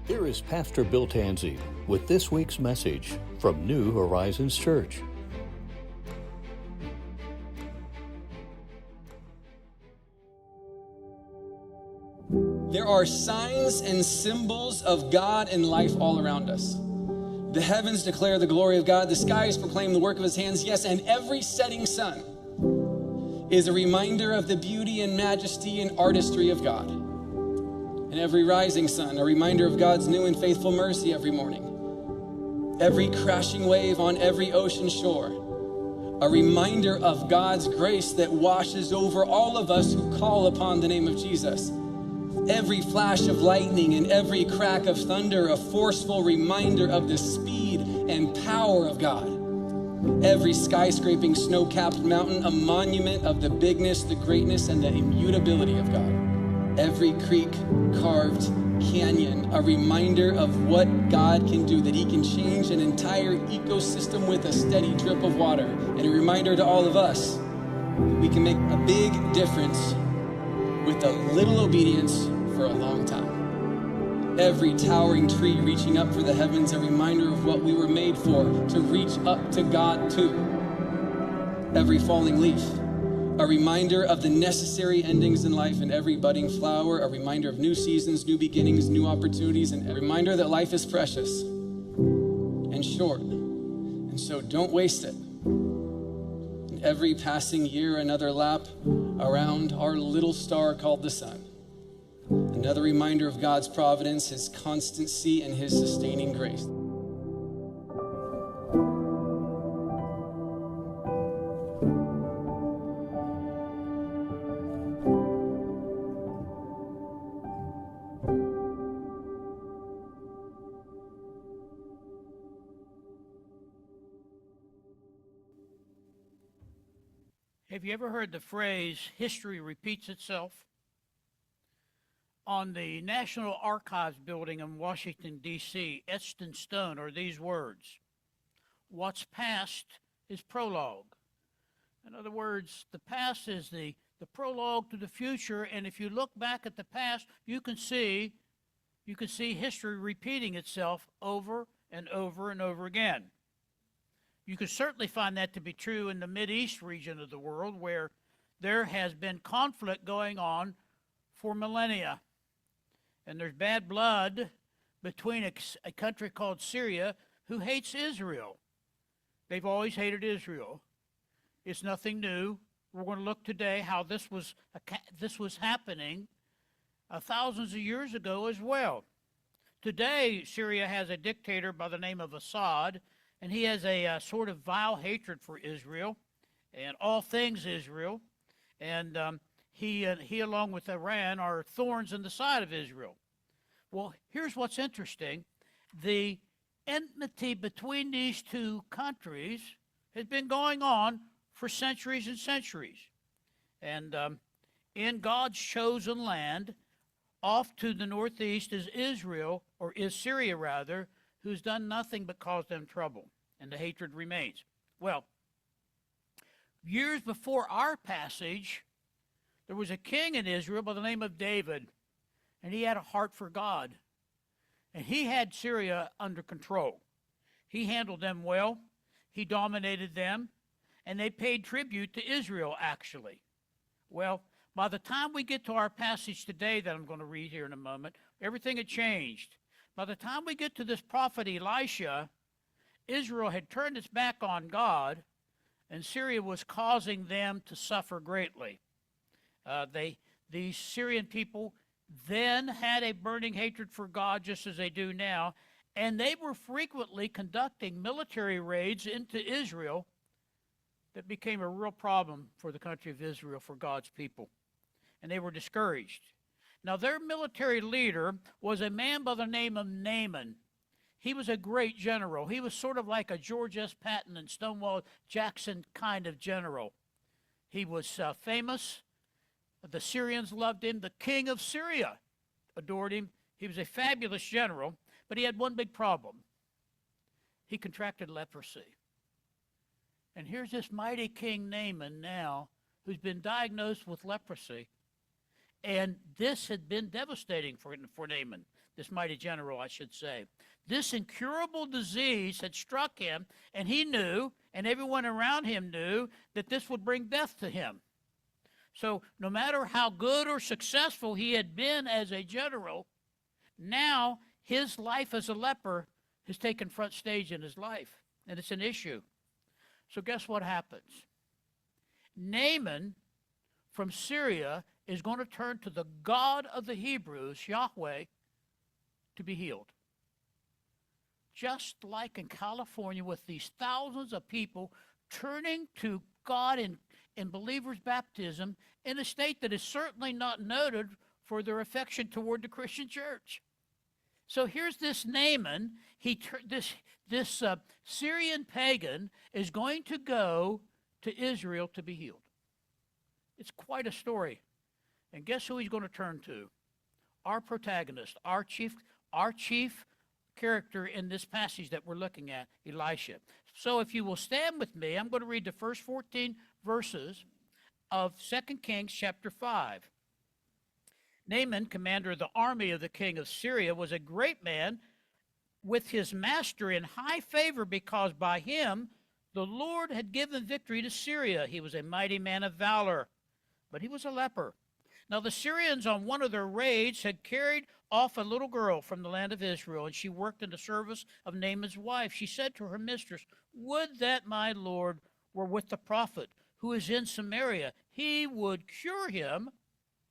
Here is Pastor Bill Tansey with this week's message from New Horizons Church. There are signs and symbols of God and life all around us. The heavens declare the glory of God. The skies proclaim the work of his hands. Yes, and every setting sun is a reminder of the beauty and majesty and artistry of God. And every rising sun, a reminder of God's new and faithful mercy every morning. Every crashing wave on every ocean shore, a reminder of God's grace that washes over all of us who call upon the name of Jesus. Every flash of lightning and every crack of thunder, a forceful reminder of the speed and power of God. Every skyscraping, snow-capped mountain, a monument of the bigness, the greatness, and the immutability of God. Every creek, carved canyon, a reminder of what God can do, that he can change an entire ecosystem with a steady drip of water. And a reminder to all of us, we can make a big difference with a little obedience for a long time. Every towering tree reaching up for the heavens, a reminder of what we were made for, to reach up to God too. Every falling leaf, a reminder of the necessary endings in life, and every budding flower, a reminder of new seasons, new beginnings, new opportunities, and a reminder that life is precious and short. And so don't waste it. In every passing year, another lap around our little star called the sun. Another reminder of God's providence, his constancy, and his sustaining grace. Have you ever heard the phrase, history repeats itself? On the National Archives building in Washington, D.C., etched in stone are these words: what's past is prologue. In other words, the past is the prologue to the future, and if you look back at the past, you can see history repeating itself over and over and over again. You can certainly find that to be true in the Mideast region of the world, where there has been conflict going on for millennia. And there's bad blood between a country called Syria who hates Israel. They've always hated Israel. It's nothing new. We're going to look today how this was happening thousands of years ago as well. Today, Syria has a dictator by the name of Assad, and he has a sort of vile hatred for Israel and all things Israel. And he, along with Iran, are thorns in the side of Israel. Well, here's what's interesting. The enmity between these two countries has been going on for centuries and centuries. And in God's chosen land, off to the northeast is Israel, or is Syria rather, who's done nothing but cause them trouble, and the hatred remains. Well, years before our passage, there was a king in Israel by the name of David, and he had a heart for God, and he had Syria under control. He handled them well, he dominated them, and they paid tribute to Israel, actually. Well, by the time we get to our passage today that I'm going to read here in a moment, everything had changed. By the time we get to this prophet Elisha, Israel had turned its back on God, and Syria was causing them to suffer greatly. These Syrian people then had a burning hatred for God, just as they do now, and they were frequently conducting military raids into Israel that became a real problem for the country of Israel, for God's people. And they were discouraged. Now, their military leader was a man by the name of Naaman. He was a great general. He was sort of like a George S. Patton and Stonewall Jackson kind of general. He was famous. The Syrians loved him. The king of Syria adored him. He was a fabulous general, but he had one big problem. He contracted leprosy. And here's this mighty king Naaman now, who's been diagnosed with leprosy. And this had been devastating for Naaman. this mighty general, I should say. This incurable disease had struck him, and he knew, and everyone around him knew, that this would bring death to him. So no matter how good or successful he had been as a general, now his life as a leper has taken front stage in his life, and it's an issue. So guess what happens? Naaman from Syria is going to turn to the God of the Hebrews, Yahweh, to be healed. Just like in California with these thousands of people turning to God in believers' baptism in a state that is certainly not noted for their affection toward the Christian church. So here's this Naaman. This Syrian pagan is going to go to Israel to be healed. It's quite a story. And guess who he's going to turn to? Our protagonist, our chief character in this passage that we're looking at, Elisha. So if you will stand with me, I'm going to read the first 14 verses of 2 Kings chapter 5. Naaman, commander of the army of the king of Syria, was a great man with his master in high favor because by him the Lord had given victory to Syria. He was a mighty man of valor, but he was a leper. Now the Syrians on one of their raids had carried off a little girl from the land of Israel, and she worked in the service of Naaman's wife. She said to her mistress, "Would that my Lord were with the prophet who is in Samaria. He would cure him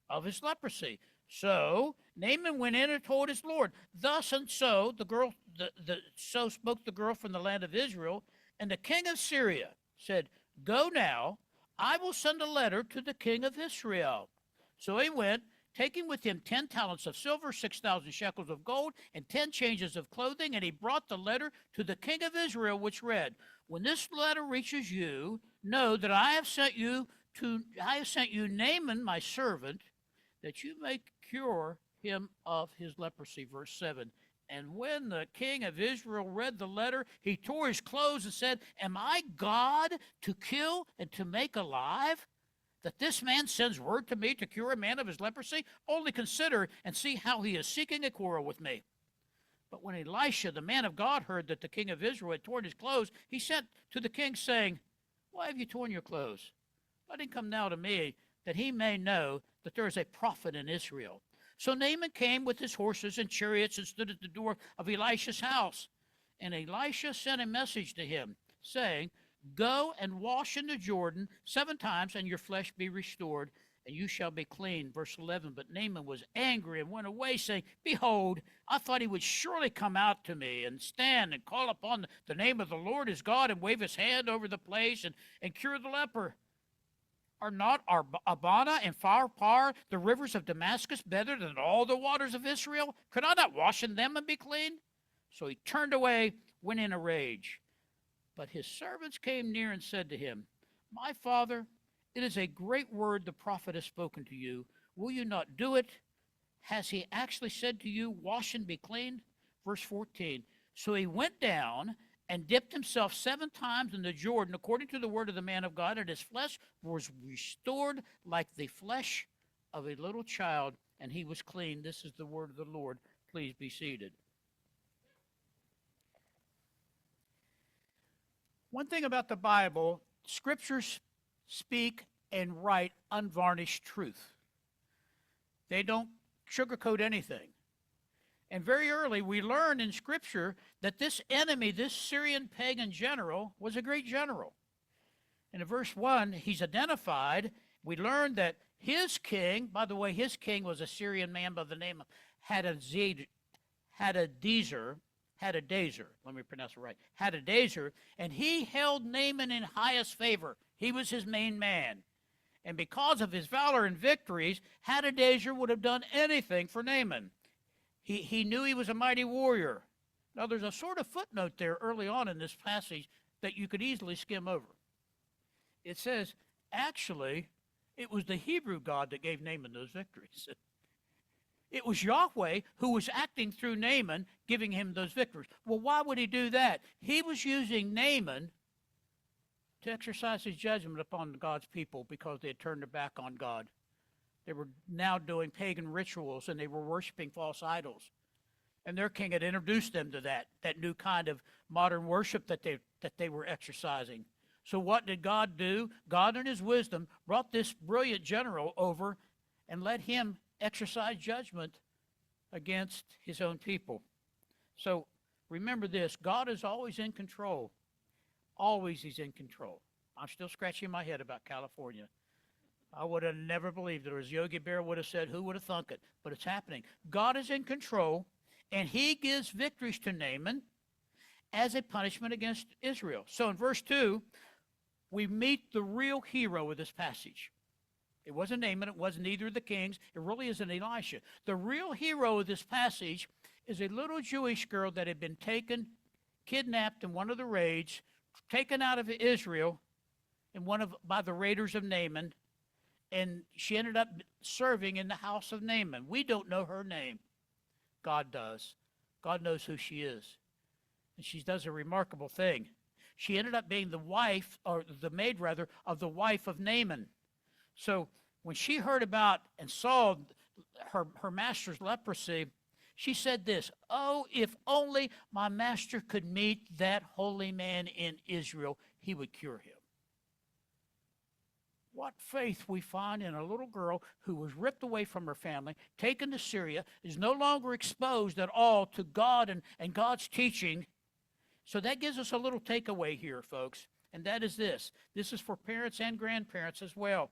of his leprosy." So Naaman went in and told his Lord. Thus and so the girl, so spoke the girl from the land of Israel. And the king of Syria said, "Go now, I will send a letter to the king of Israel." So he went, taking with him 10 talents of silver, 6,000 shekels of gold, and 10 changes of clothing. And he brought the letter to the king of Israel, which read, "When this letter reaches you, know that I have sent you Naaman, my servant, that you may cure him of his leprosy." Verse 7. And when the king of Israel read the letter, he tore his clothes and said, "Am I God to kill and to make alive, that this man sends word to me to cure a man of his leprosy? Only consider and see how he is seeking a quarrel with me." But when Elisha, the man of God, heard that the king of Israel had torn his clothes, he sent to the king, saying, "Why have you torn your clothes? Let him come now to me, that he may know that there is a prophet in Israel." So Naaman came with his horses and chariots and stood at the door of Elisha's house. And Elisha sent a message to him, saying, "Go and wash in the Jordan 7 times, and your flesh be restored, and you shall be clean." Verse 11, but Naaman was angry and went away, saying, "Behold, I thought he would surely come out to me and stand and call upon the name of the Lord his God and wave his hand over the place and cure the leper. Are not Abana and Pharpar, the rivers of Damascus, better than all the waters of Israel? Could I not wash in them and be clean?" So he turned away, went in a rage. But his servants came near and said to him, "My father, it is a great word the prophet has spoken to you. Will you not do it? Has he actually said to you, 'Wash and be clean'?" Verse 14. So he went down and dipped himself 7 times in the Jordan, according to the word of the man of God, and his flesh was restored like the flesh of a little child, and he was clean. This is the word of the Lord. Please be seated. One thing about the Bible, scriptures speak and write unvarnished truth. They don't sugarcoat anything. And very early, we learn in Scripture that this enemy, this Syrian pagan general, was a great general. And in verse 1, he's identified. We learn that his king, by the way, his king was a Syrian man by the name of Hadadezer, let me pronounce it right, Hadadezer, and he held Naaman in highest favor. He was his main man. And because of his valor and victories, Hadadezer would have done anything for Naaman. He knew he was a mighty warrior. Now, there's a sort of footnote there early on in this passage that you could easily skim over. It says, actually, it was the Hebrew God that gave Naaman those victories. It was Yahweh who was acting through Naaman, giving him those victories. Well, why would he do that? He was using Naaman to exercise his judgment upon God's people because they had turned their back on God. They were now doing pagan rituals, and they were worshiping false idols. And their king had introduced them to that new kind of modern worship that they were exercising. So what did God do? God in his wisdom brought this brilliant general over and let him exercise judgment against his own people. So remember this, God is always in control. Always he's in control. I'm still scratching my head about California. I would have never believed it, or as Yogi Bear would have said, who would have thunk it? But it's happening. God is in control, and he gives victories to Naaman as a punishment against Israel. So in verse 2, we meet the real hero of this passage. It wasn't Naaman, it wasn't either of the kings, it really isn't Elisha. The real hero of this passage is a little Jewish girl that had been taken, kidnapped in one of the raids, taken out of Israel by the raiders of Naaman, and she ended up serving in the house of Naaman. We don't know her name. God does. God knows who she is. And she does a remarkable thing. She ended up being the wife, or the maid rather, of the wife of Naaman. So when she heard about and saw her master's leprosy, she said this, "Oh, if only my master could meet that holy man in Israel, he would cure him." What faith we find in a little girl who was ripped away from her family, taken to Syria, is no longer exposed at all to God and God's teaching. So that gives us a little takeaway here, folks, and that is this. This is for parents and grandparents as well.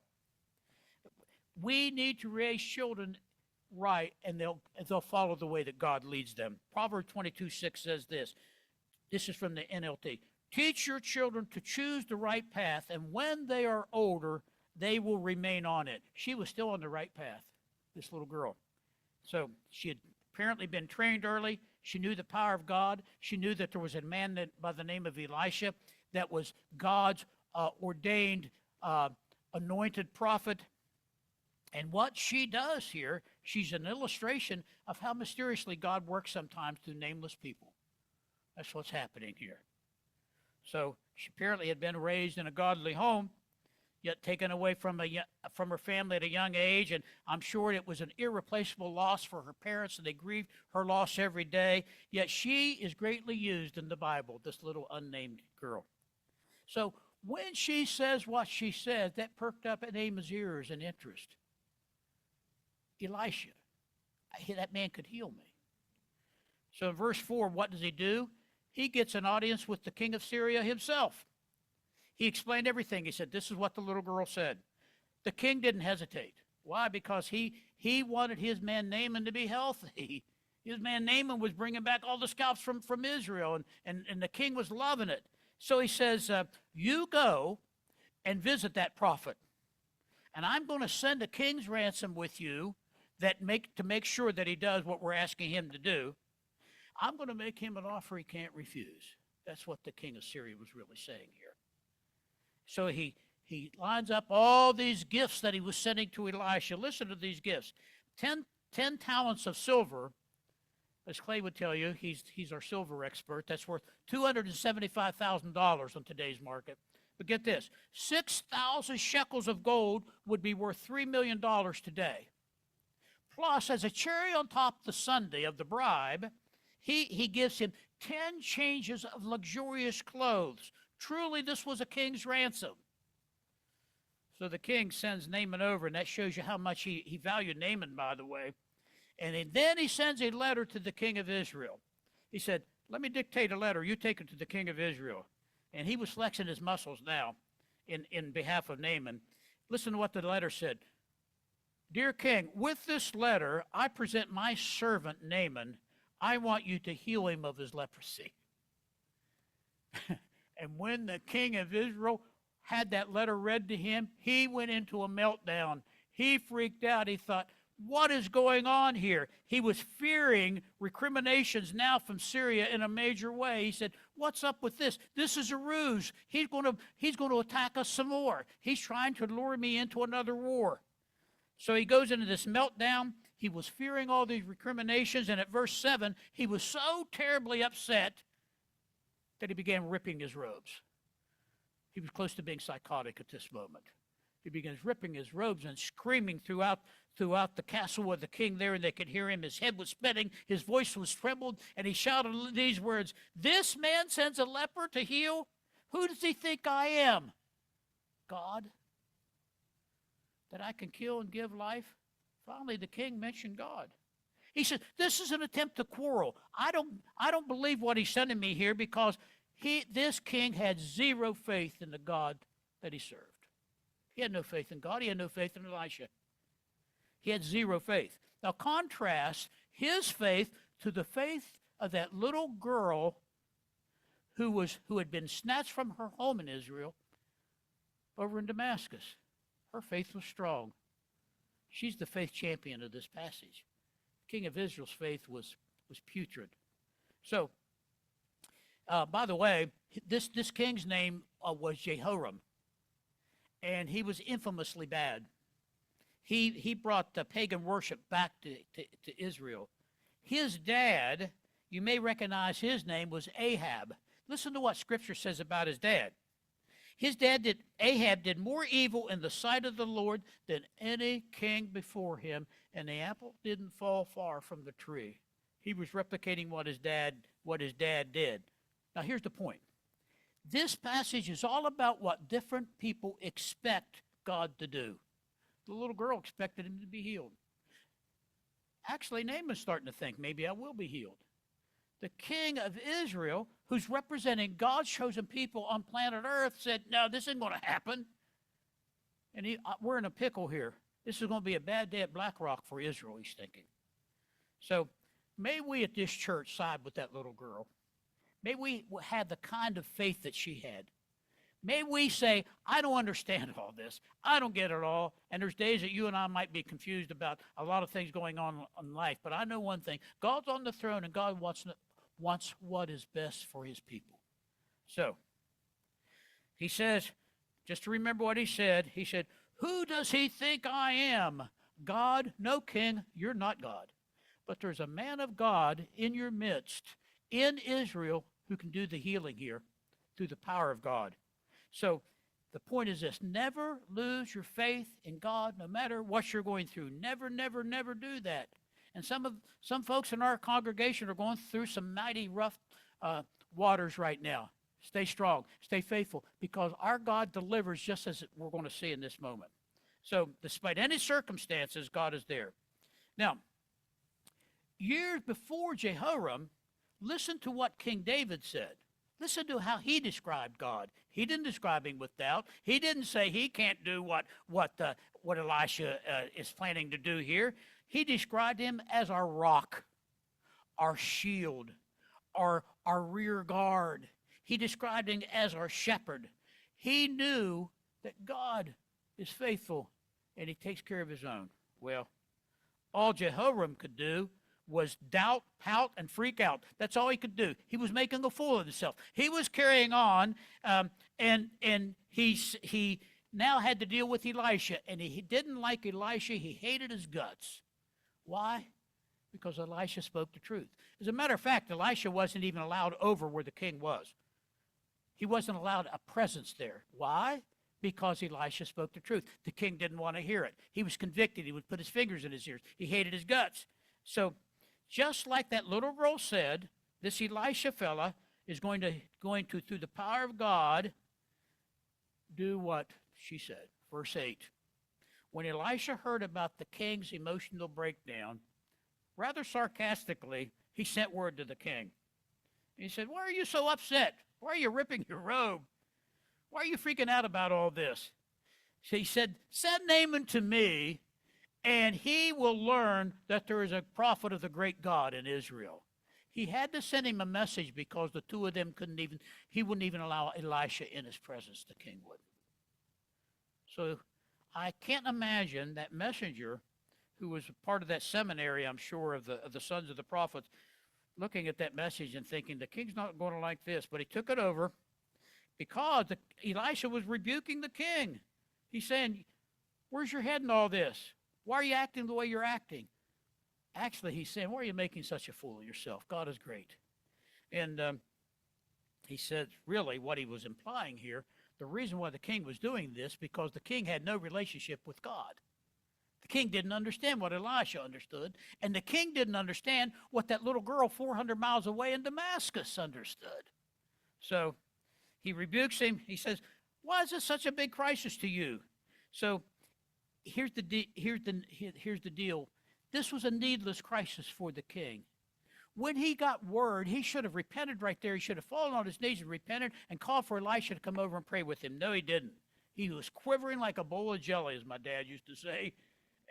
We need to raise children right, and they'll follow the way that God leads them. Proverbs 22:6 says this. This is from the NLT. Teach your children to choose the right path, and when they are older, they will remain on it. She was still on the right path, this little girl. So she had apparently been trained early. She knew the power of God. She knew that there was a man by the name of Elisha that was God's ordained anointed prophet. And what she does here, she's an illustration of how mysteriously God works sometimes through nameless people. That's what's happening here. So she apparently had been raised in a godly home, yet taken away from her family at a young age, and I'm sure it was an irreplaceable loss for her parents, and they grieved her loss every day. Yet she is greatly used in the Bible, this little unnamed girl. So when she says what she says, that perked up Naaman's ears and interest. Elisha, that man could heal me. So in verse 4, what does he do? He gets an audience with the king of Syria himself. He explained everything. He said, this is what the little girl said. The king didn't hesitate. Why? Because he wanted his man Naaman to be healthy. His man Naaman was bringing back all the scalps from Israel, and the king was loving it. So he says, you go and visit that prophet, and I'm going to send a king's ransom with you to make sure that he does what we're asking him to do. I'm going to make him an offer he can't refuse. That's what the king of Syria was really saying here. So he lines up all these gifts that he was sending to Elisha. Listen to these gifts. 10 talents of silver, as Clay would tell you, he's our silver expert. That's worth $275,000 on today's market. But get this, 6,000 shekels of gold would be worth $3 million today. Plus, as a cherry on top of the sundae of the bribe, he gives him 10 changes of luxurious clothes. Truly, this was a king's ransom. So the king sends Naaman over, and that shows you how much he valued Naaman, by the way. And then he sends a letter to the king of Israel. He said, let me dictate a letter. You take it to the king of Israel. And he was flexing his muscles now in behalf of Naaman. Listen to what the letter said. Dear king, with this letter, I present my servant Naaman. I want you to heal him of his leprosy. And when the king of Israel had that letter read to him, he went into a meltdown. He freaked out. He thought, what is going on here? He was fearing recriminations now from Syria in a major way. He said, what's up with this? This is a ruse. He's going to attack us some more. He's trying to lure me into another war. So he goes into this meltdown. He was fearing all these recriminations, and at verse 7, he was so terribly upset that he began ripping his robes. He was close to being psychotic at this moment. He begins ripping his robes and screaming throughout the castle of the king there, and they could hear him. His head was spinning, his voice was trembled, and he shouted these words, "This man sends a leper to heal? Who does he think I am? God? That I can kill and give life?" Finally, the king mentioned God. He said, "This is an attempt to quarrel. I don't believe what he's sending me here, because this king had zero faith in the God that he served. He had no faith in God. He had no faith in Elisha. He had zero faith." Now contrast his faith to the faith of that little girl who had been snatched from her home in Israel over in Damascus. Her faith was strong. She's the faith champion of this passage. The king of Israel's faith was putrid. So, by the way, this king's name was Jehoram, and he was infamously bad. He brought the pagan worship back to Israel. His dad, you may recognize his name, was Ahab. Listen to what Scripture says about his dad. Ahab did more evil in the sight of the Lord than any king before him, and the apple didn't fall far from the tree. He was replicating what his dad did. Now here's the point. This passage is all about what different people expect God to do. The little girl expected him to be healed. Actually, Naaman's starting to think, maybe I will be healed. The king of Israel, who's representing God's chosen people on planet Earth, said, no, this isn't going to happen. And we're in a pickle here. This is going to be a bad day at Black Rock for Israel, he's thinking. So may we at this church side with that little girl. May we have the kind of faith that she had. May we say, I don't understand all this. I don't get it all. And there's days that you and I might be confused about a lot of things going on in life. But I know one thing. God's on the throne, and God wants what is best for his people. So, he says, just to remember what he said, who does he think I am? God? No, king, you're not God. But there's a man of God in your midst, in Israel, who can do the healing here through the power of God. So the point is this: never lose your faith in God, no matter what you're going through. Never, never, never do that. And some folks in our congregation are going through some mighty rough waters right now. Stay strong, stay faithful, because our God delivers, just as we're going to see in this moment. So despite any circumstances, God is there. Now, years before Jehoram, listen to what King David said. Listen to how he described God. He didn't describe him with doubt. He didn't say he can't do what Elisha is planning to do here. He described him as our rock, our shield, our rear guard. He described him as our shepherd. He knew that God is faithful and he takes care of his own. Well, all Jehoram could do was doubt, pout, and freak out. That's all he could do. He was making a fool of himself. He was carrying on, and he now had to deal with Elisha, and he didn't like Elisha. He hated his guts. Why? Because Elisha spoke the truth. As a matter of fact, Elisha wasn't even allowed over where the king was. He wasn't allowed a presence there. Why? Because Elisha spoke the truth. The king didn't want to hear it. He was convicted. He would put his fingers in his ears. He hated his guts. So just like that little girl said, this Elisha fella is going to, through the power of God, do what she said. Verse 8. When Elisha heard about the king's emotional breakdown, rather sarcastically, he sent word to the king. He said, why are you so upset? Why are you ripping your robe? Why are you freaking out about all this? So he said, send Naaman to me, and he will learn that there is a prophet of the great God in Israel. He had to send him a message because the two of them he wouldn't even allow Elisha in his presence, the king would. So I can't imagine that messenger, who was part of that seminary, I'm sure, of the sons of the prophets, looking at that message and thinking, the king's not going to like this. But he took it over because Elisha was rebuking the king. He's saying, where's your head in all this? Why are you acting the way you're acting? Actually, he's saying, why are you making such a fool of yourself? God is great. And he said, really, what he was implying here, The reason why the king was doing this, because the king had no relationship with God. The king didn't understand what Elisha understood, and the king didn't understand what that little girl 400 miles away in Damascus understood. So he rebukes him. He says, why is this such a big crisis to you? So here's the deal. This was a needless crisis for the king. When he got word, he should have repented right there. He should have fallen on his knees and repented and called for Elisha to come over and pray with him. No, he didn't. He was quivering like a bowl of jelly, as my dad used to say.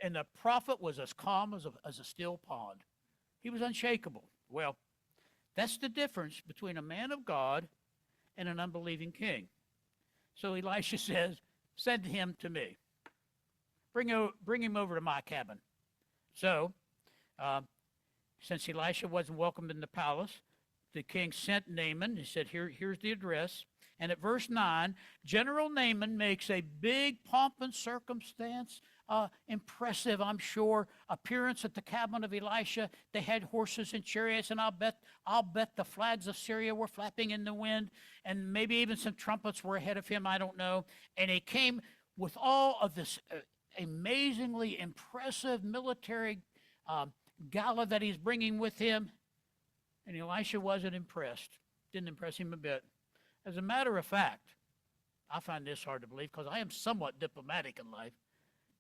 And the prophet was as calm as a still pond. He was unshakable. Well, that's the difference between a man of God and an unbelieving king. So Elisha says, send him to me. Bring him over to my cabin. So, since Elisha wasn't welcome in the palace, the king sent Naaman. He said, here's the address. And at verse 9, General Naaman makes a big pomp and circumstance, impressive, I'm sure, appearance at the cabin of Elisha. They had horses and chariots, and I'll bet the flags of Syria were flapping in the wind, and maybe even some trumpets were ahead of him, I don't know. And he came with all of this amazingly impressive military gala that he's bringing with him, and Elisha wasn't impressed. Didn't impress him a bit. As a matter of fact, I find this hard to believe because I am somewhat diplomatic in life.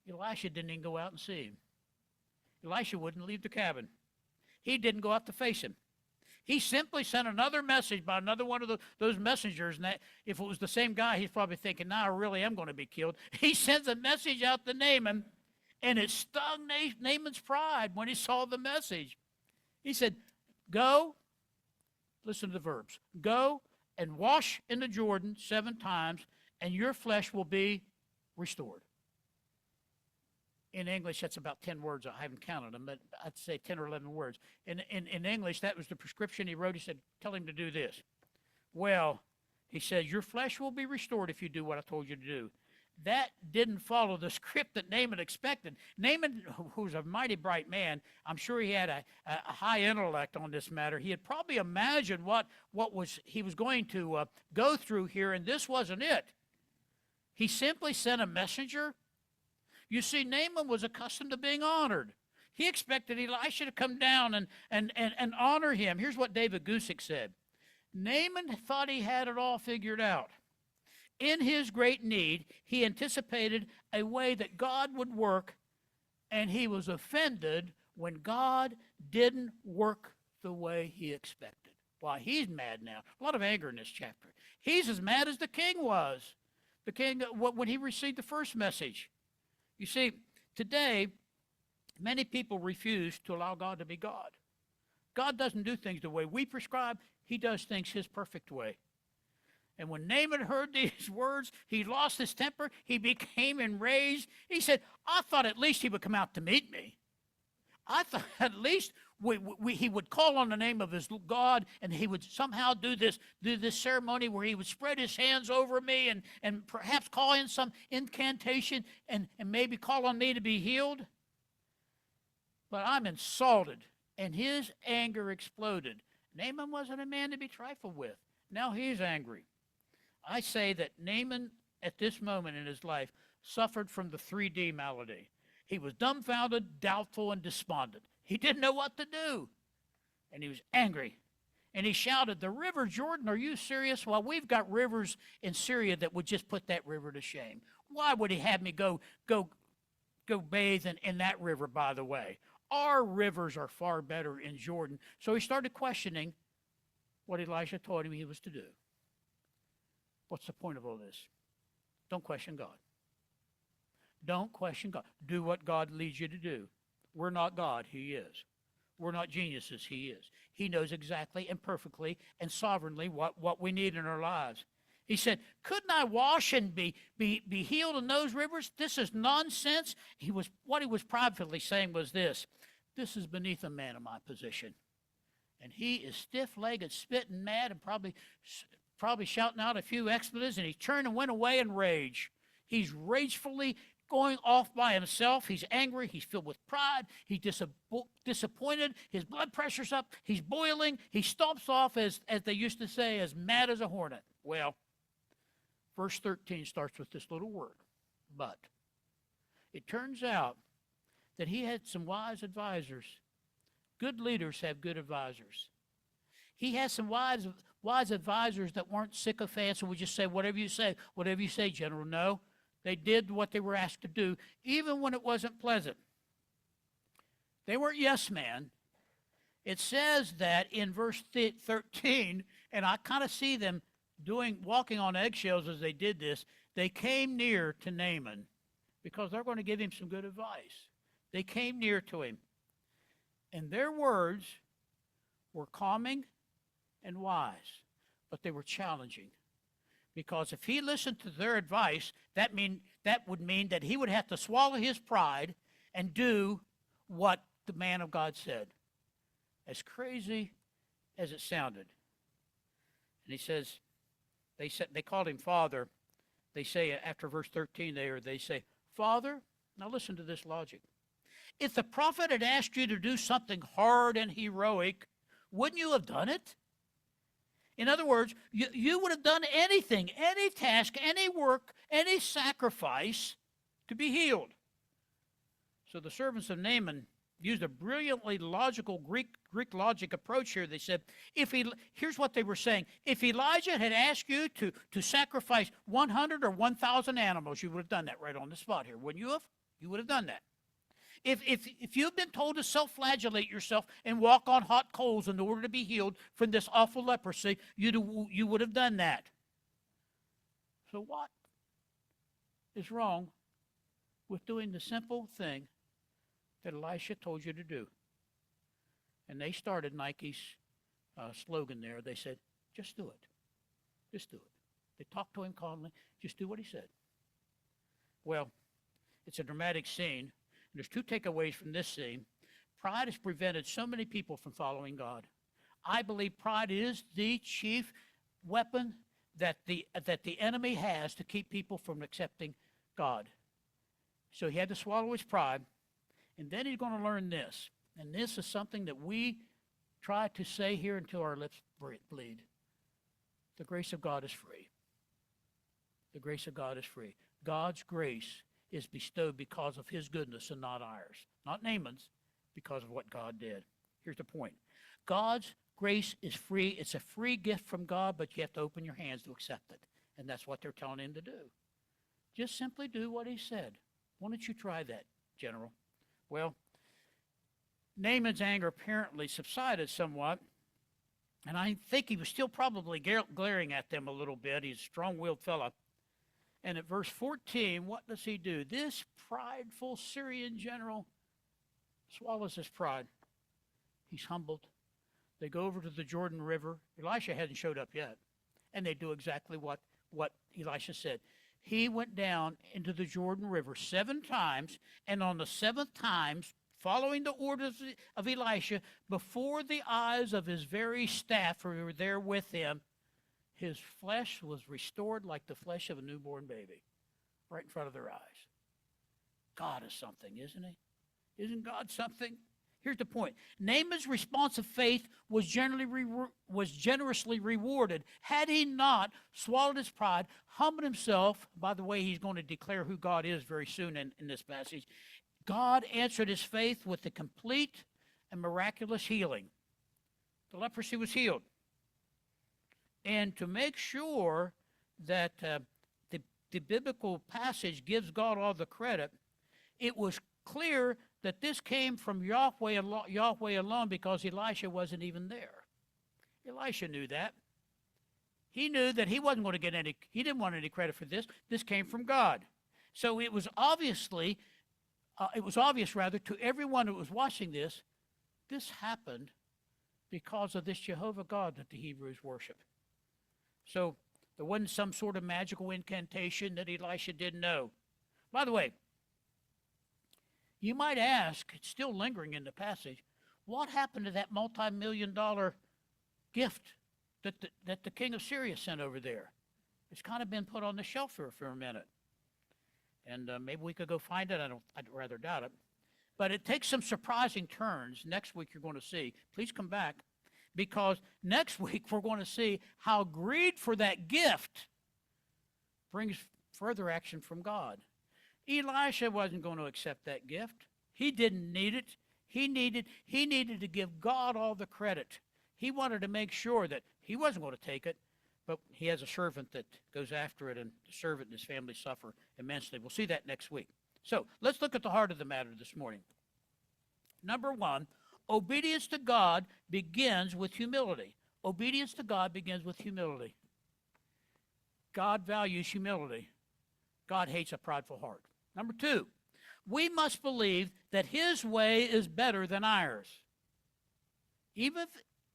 Elisha didn't even go out and see him. Elisha wouldn't leave the cabin. He didn't go out to face him. He simply sent another message by another one of those messengers, and that, if it was the same guy, he's probably thinking, now I really am going to be killed. He sends a message out to Naaman, and it stung Naaman's pride when he saw the message. He said, go, listen to the verbs, go and wash in the Jordan 7 times, and your flesh will be restored. In English, that's about 10 words. I haven't counted them, but I'd say 10 or 11 words. In English, that was the prescription he wrote. He said, tell him to do this. Well, he says, your flesh will be restored if you do what I told you to do. That didn't follow the script that Naaman expected. Naaman, who's a mighty bright man, I'm sure he had a high intellect on this matter. He had probably imagined what he was going to go through here, and this wasn't it. He simply sent a messenger. You see, Naaman was accustomed to being honored. He expected Elisha to come down and honor him. Here's what David Gusick said. Naaman thought he had it all figured out. In his great need, he anticipated a way that God would work, and he was offended when God didn't work the way he expected. Why, he's mad now. A lot of anger in this chapter. He's as mad as the king was. The king, when he received the first message. You see, today, many people refuse to allow God to be God. God doesn't do things the way we prescribe. He does things his perfect way. And when Naaman heard these words, he lost his temper. He became enraged. He said, I thought at least he would come out to meet me. I thought at least he would call on the name of his God, and he would somehow do this ceremony where he would spread his hands over me and perhaps call in some incantation and maybe call on me to be healed. But I'm insulted, and his anger exploded. Naaman wasn't a man to be trifled with. Now he's angry. I say that Naaman, at this moment in his life, suffered from the 3D malady. He was dumbfounded, doubtful, and despondent. He didn't know what to do. And he was angry. And he shouted, the river Jordan, are you serious? Well, we've got rivers in Syria that would just put that river to shame. Why would he have me go bathe in that river, by the way? Our rivers are far better in Jordan. So he started questioning what Elisha told him he was to do. What's the point of all this? Don't question God. Don't question God. Do what God leads you to do. We're not God. He is. We're not geniuses. He is. He knows exactly and perfectly and sovereignly what we need in our lives. He said, couldn't I wash and be healed in those rivers? This is nonsense. What he was privately saying was this. This is beneath a man in my position. And he is stiff-legged, spitting mad, and probably shouting out a few expletives, and he turned and went away in rage. He's ragefully going off by himself. He's angry. He's filled with pride. He's disappointed. His blood pressure's up. He's boiling. He stomps off, as they used to say, as mad as a hornet. Well, Verse 13 starts with this little word, but. It turns out that he had some wise advisors. Good leaders have good advisors. He had some wise advisors that weren't sycophants and would just say, whatever you say, General. No, they did what they were asked to do, even when it wasn't pleasant. They weren't yes men. It says that in verse 13, and I kind of see them walking on eggshells as they did this, they came near to Naaman because they're going to give him some good advice. They came near to him. And their words were calming and wise, but they were challenging. Because if he listened to their advice, that would mean that he would have to swallow his pride and do what the man of God said. As crazy as it sounded. And he says, they called him Father. They say after verse 13 they say, Father, now listen to this logic. If the prophet had asked you to do something hard and heroic, wouldn't you have done it? In other words, you would have done anything, any task, any work, any sacrifice to be healed. So the servants of Naaman used a brilliantly logical Greek logic approach here. They said, here's what they were saying. If Elijah had asked you to sacrifice 100 or 1,000 animals, you would have done that right on the spot here, wouldn't you have? You would have done that. If you've been told to self-flagellate yourself and walk on hot coals in order to be healed from this awful leprosy, you would have done that. So what is wrong with doing the simple thing that Elisha told you to do? And they started Nike's slogan there. They said, just do it. Just do it. They talked to him calmly. Just do what he said. Well, it's a dramatic scene. And there's two takeaways from this scene. Pride has prevented so many people from following God. I believe pride is the chief weapon that the enemy has to keep people from accepting God. So he had to swallow his pride. And then he's going to learn this. And this is something that we try to say here until our lips bleed. The grace of God is free. The grace of God is free. God's grace is bestowed because of his goodness and not ours. Not Naaman's, because of what God did. Here's the point. God's grace is free. It's a free gift from God, but you have to open your hands to accept it. And that's what they're telling him to do. Just simply do what he said. Why don't you try that, General? Well, Naaman's anger apparently subsided somewhat, and I think he was still probably glaring at them a little bit. He's a strong-willed fellow. And at verse 14, what does he do? This prideful Syrian general swallows his pride. He's humbled. They go over to the Jordan River. Elisha hadn't showed up yet. And they do exactly what Elisha said. He went down into the Jordan River 7 times, and on the 7th time, following the orders of Elisha, before the eyes of his very staff who were there with him, his flesh was restored like the flesh of a newborn baby, right in front of their eyes. God is something, isn't he? Isn't God something? Here's the point. Naaman's response of faith was generously rewarded. Had he not swallowed his pride, humbled himself, by the way, he's going to declare who God is very soon in this passage, God answered his faith with a complete and miraculous healing. The leprosy was healed. And to make sure that the biblical passage gives God all the credit, it was clear that this came from Yahweh alone because Elisha wasn't even there. Elisha knew that. He knew that he wasn't going to get he didn't want any credit for this. This came from God. So it was obvious to everyone who was watching this happened because of this Jehovah God that the Hebrews worship. So there wasn't some sort of magical incantation that Elisha didn't know. By the way, you might ask, it's still lingering in the passage, what happened to that multi-million-dollar gift that the king of Syria sent over there? It's kind of been put on the shelf here for a minute. And maybe we could go find it. I'd rather doubt it. But it takes some surprising turns. Next week you're going to see. Please come back. Because next week we're going to see how greed for that gift brings further action from God. Elisha wasn't going to accept that gift. He didn't need it. He needed to give God all the credit. He wanted to make sure that he wasn't going to take it, but he has a servant that goes after it, and the servant and his family suffer immensely. We'll see that next week. So let's look at the heart of the matter this morning. Number one, obedience to God begins with humility. Obedience to God begins with humility. God values humility. God hates a prideful heart. Number two, we must believe that his way is better than ours. Even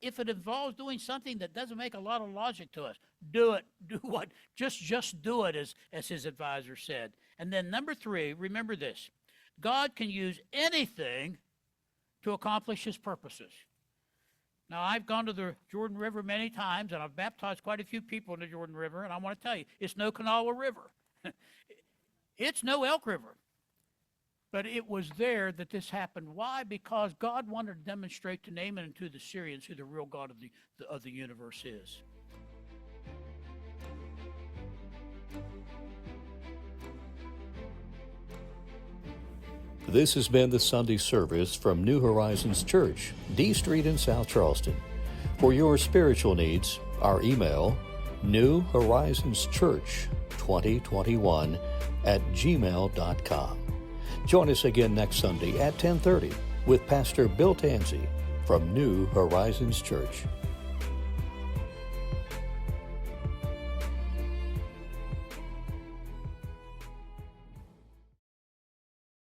if it involves doing something that doesn't make a lot of logic to us, do it. Do what? Just do it, as his advisor said. And then number three, remember this. God can use anything to accomplish his purposes. Now, I've gone to the Jordan River many times, and I've baptized quite a few people in the Jordan River, and I want to tell you, it's no Kanawha River. It's no Elk River. But it was there that this happened. Why? Because God wanted to demonstrate to Naaman and to the Syrians who the real God of the universe is. This has been the Sunday service from New Horizons Church, D Street in South Charleston. For your spiritual needs, our email, newhorizonschurch2021@gmail.com. Join us again next Sunday at 10:30 with Pastor Bill Tansey from New Horizons Church.